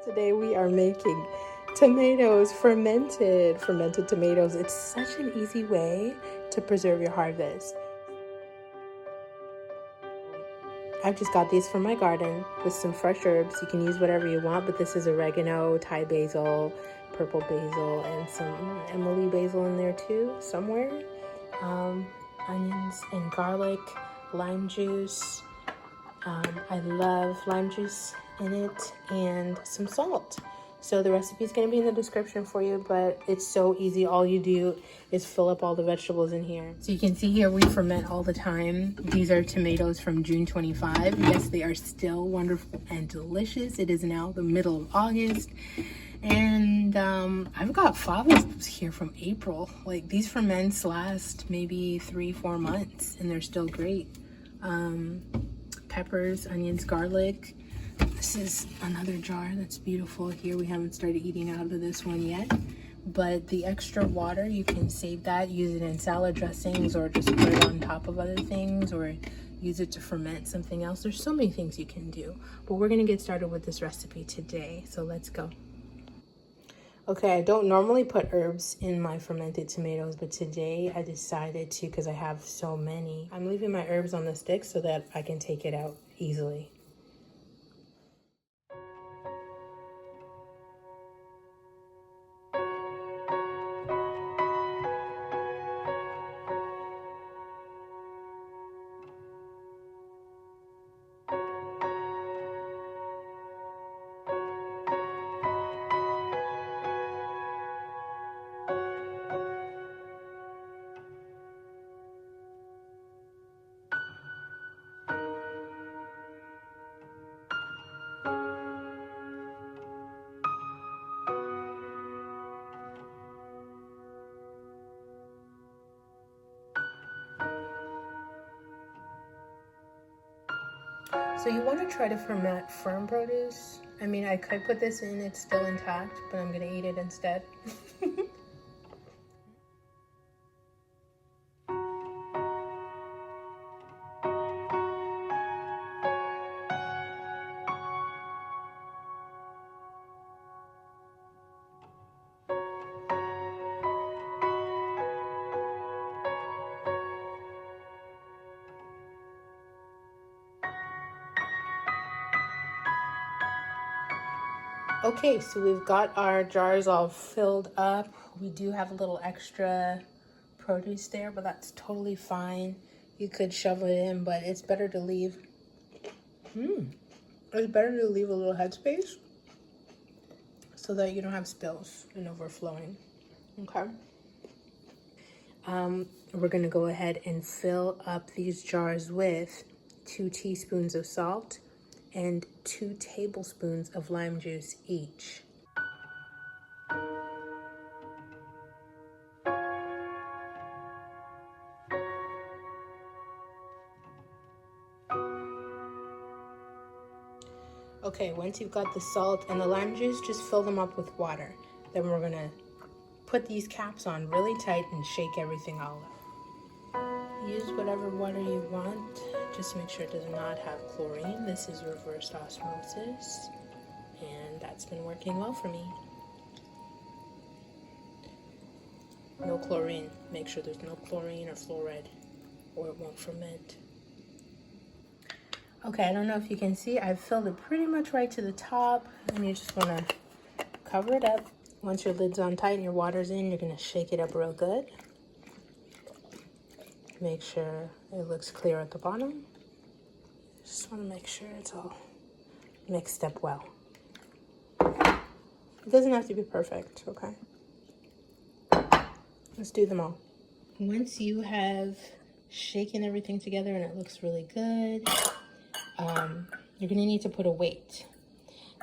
Today we are making tomatoes, fermented tomatoes. It's such an easy way to preserve your harvest. I've just got these from my garden with some fresh herbs. You can use whatever you want, but this is oregano, Thai basil, purple basil, and some Emily basil in there too, somewhere. Onions and garlic, lime juice. I love lime juice in it, and some salt. So the recipe is going to be in the description for you, but it's so easy. All you do is fill up all the vegetables in here. So you can see here we ferment all the time. These are tomatoes from June 25. Yes, they are still wonderful and delicious. It is now the middle of August. And I've got Favas here from April. Like, these ferments last maybe 3-4 months and they're still great. Peppers, onions, garlic. This is another jar that's beautiful here. We haven't started eating out of this one yet, but the extra water, you can save that, use it in salad dressings, or just put it on top of other things, or use it to ferment something else. There's so many things you can do, but we're gonna get started with this recipe today, so let's go. Okay, I don't normally put herbs in my fermented tomatoes, but today I decided to because I have so many. I'm leaving my herbs on the stick so that I can take it out easily. So you want to try to ferment firm produce. I mean, I could put this in, it's still intact, but I'm going to eat it instead. Okay, so we've got our jars all filled up. We do have a little extra produce there, but that's totally fine. You could shovel it in, but it's better to leave. It's better to leave a little headspace so that you don't have spills and overflowing. Okay. We're gonna go ahead and fill up these jars with 2 teaspoons of salt and 2 tablespoons of lime juice each. Okay, once you've got the salt and the lime juice, just fill them up with water. Then we're gonna put these caps on really tight and shake everything all up. Use whatever water you want. Just make sure it does not have chlorine. This is reverse osmosis, and that's been working well for me. No chlorine. Make sure there's no chlorine or fluoride, or it won't ferment. Okay, I don't know if you can see, I've filled it pretty much right to the top, and you just want to cover it up. Once your lid's on tight and your water's in, you're going to shake it up real good. Make sure it looks clear at the bottom. Just want to make sure it's all mixed up well. It doesn't have to be perfect, okay? Let's do them all. Once you have shaken everything together and it looks really good, you're going to need to put a weight.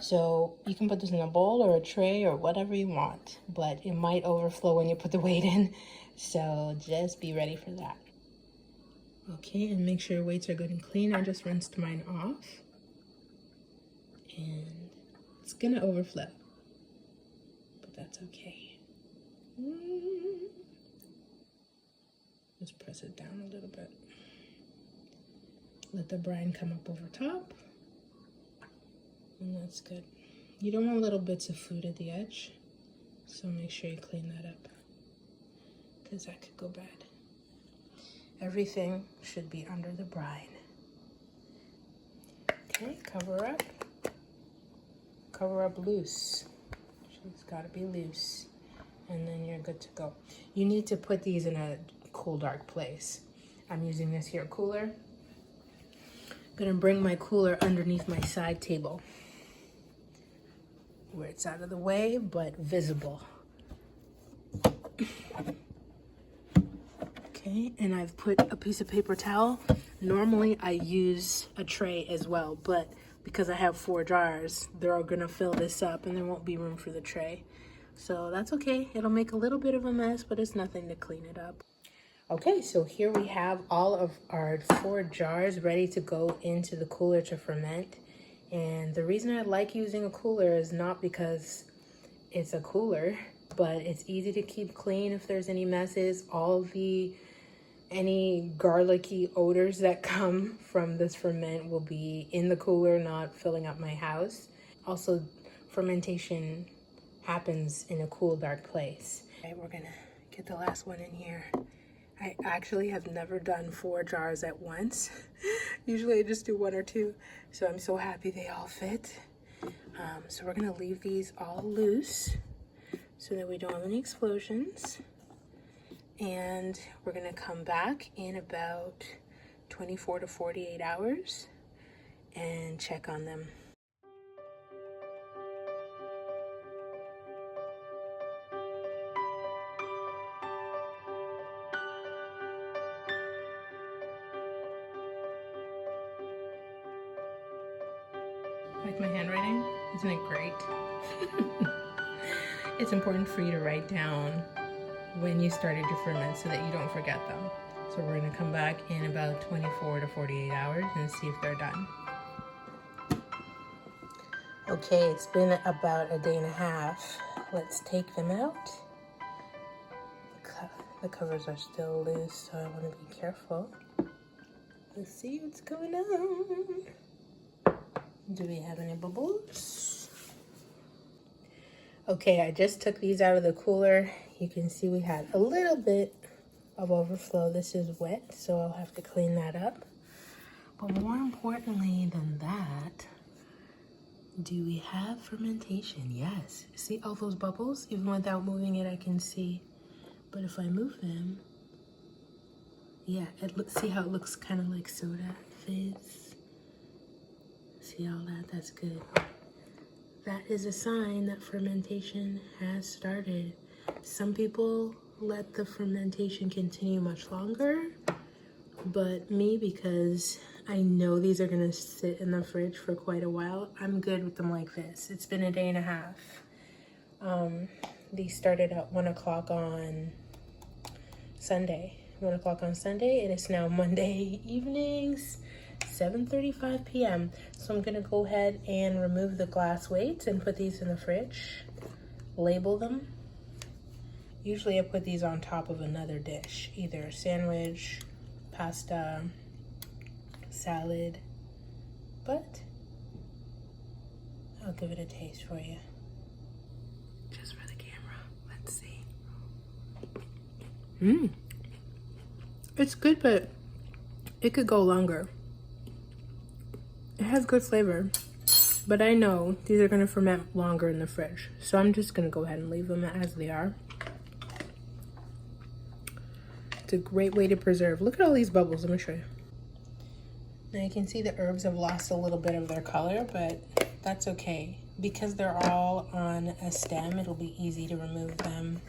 So you can put this in a bowl or a tray or whatever you want, but it might overflow when you put the weight in. So just be ready for that. Okay, and make sure your weights are good and clean. I just rinsed mine off. And it's going to overflow, but that's okay. Just press it down a little bit. Let the brine come up over top. And that's good. You don't want little bits of food at the edge, so make sure you clean that up, because that could go bad. Everything should be under the brine. Okay, cover up. Cover up loose. It's got to be loose, and then you're good to go. You need to put these in a cool, dark place. I'm using this here cooler. I'm gonna bring my cooler underneath my side table, where it's out of the way but visible. Okay, and I've put a piece of paper towel. Normally I use a tray as well, but because I have 4 jars, they're all gonna fill this up and there won't be room for the tray. So that's okay. It'll make a little bit of a mess, but it's nothing to clean it up. Okay, so here we have all of our 4 jars ready to go into the cooler to ferment. And the reason I like using a cooler is not because it's a cooler, but it's easy to keep clean if there's any messes. Any garlicky odors that come from this ferment will be in the cooler, not filling up my house. Also, fermentation happens in a cool, dark place. Okay, we're gonna get the last one in here. I actually have never done 4 jars at once. Usually I just do 1 or 2. So I'm so happy they all fit. So we're gonna leave these all loose so that we don't have any explosions. And we're gonna come back in about 24 to 48 hours and check on them. Like my handwriting? Isn't it great? It's important for you to write down when you started to ferment so that you don't forget them. So we're gonna come back in about 24 to 48 hours and see if they're done. Okay, it's been about a day and a half. Let's take them out. The covers are still loose, so I wanna be careful. Let's see what's going on. Do we have any bubbles? Okay, I just took these out of the cooler. You can see we had a little bit of overflow. This is wet, so I'll have to clean that up. But more importantly than that, do we have fermentation? Yes. See all those bubbles? Even without moving it, I can see. But if I move them, yeah, see how it looks kind of like soda fizz? See all that? That's good. That is a sign that fermentation has started. Some people let the fermentation continue much longer, but me, because I know these are gonna sit in the fridge for quite a while, I'm good with them like this. It's been a day and a half. These started at 1 o'clock on Sunday. 1 o'clock on Sunday. It is now Monday evenings, 7:35 p.m. So I'm gonna go ahead and remove the glass weights and put these in the fridge. Label them. Usually I put these on top of another dish, either a sandwich, pasta, salad, but I'll give it a taste for you. Just for the camera. Let's see. It's good, but it could go longer. It has good flavor, but I know these are gonna ferment longer in the fridge. So I'm just gonna go ahead and leave them as they are. It's a great way to preserve. Look at all these bubbles, let me show you. Now you can see the herbs have lost a little bit of their color, but that's okay. Because they're all on a stem, it'll be easy to remove them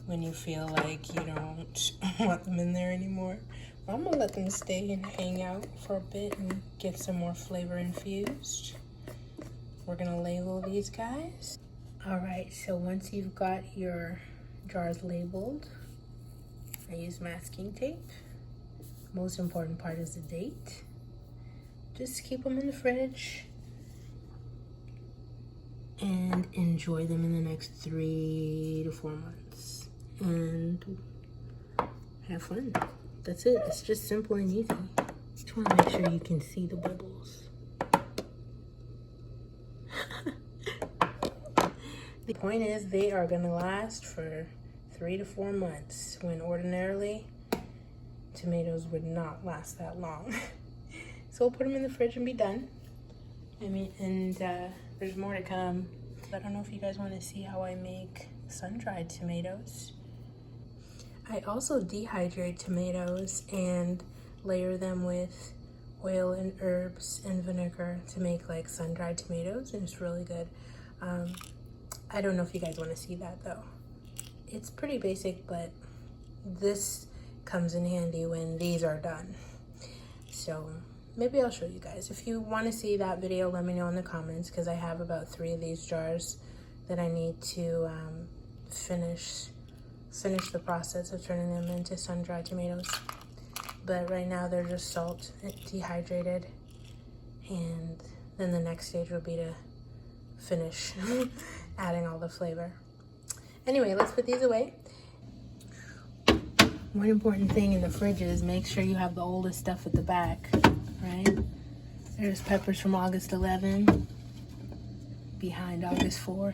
when you feel like you don't want them in there anymore. But I'm gonna let them stay and hang out for a bit and get some more flavor infused. We're gonna label these guys. All right, so once you've got your jars labeled, I use masking tape. Most important part is the date. Just keep them in the fridge and enjoy them in the next 3 to 4 months and have fun. That's it. It's just simple and easy. Just want to make sure you can see the bubbles. point is, they are gonna last for 3 to 4 months, when ordinarily tomatoes would not last that long. So we'll put them in the fridge and be done. I mean, and there's more to come. I don't know if you guys want to see how I make sun-dried tomatoes. I also dehydrate tomatoes and layer them with oil and herbs and vinegar to make like sun-dried tomatoes, and it's really good. I don't know if you guys want to see that though. It's pretty basic, but this comes in handy when these are done. So maybe I'll show you guys. If you want to see that video, let me know in the comments, because I have about 3 of these jars that I need to finish the process of turning them into sun-dried tomatoes. But right now they're just salt and dehydrated, and then the next stage will be to finish adding all the flavor. Anyway, let's put these away. One important thing in the fridge is make sure you have the oldest stuff at the back, right? There's peppers from August 11, behind August 4.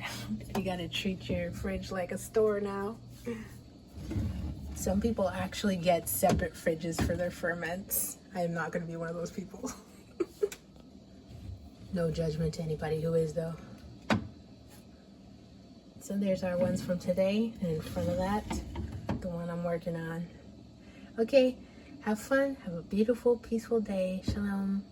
You gotta treat your fridge like a store now. Some people actually get separate fridges for their ferments. I am not gonna be one of those people. No judgment to anybody who is though. So there's our ones from today, and in front of that, the one I'm working on. Okay, have fun, have a beautiful, peaceful day. Shalom.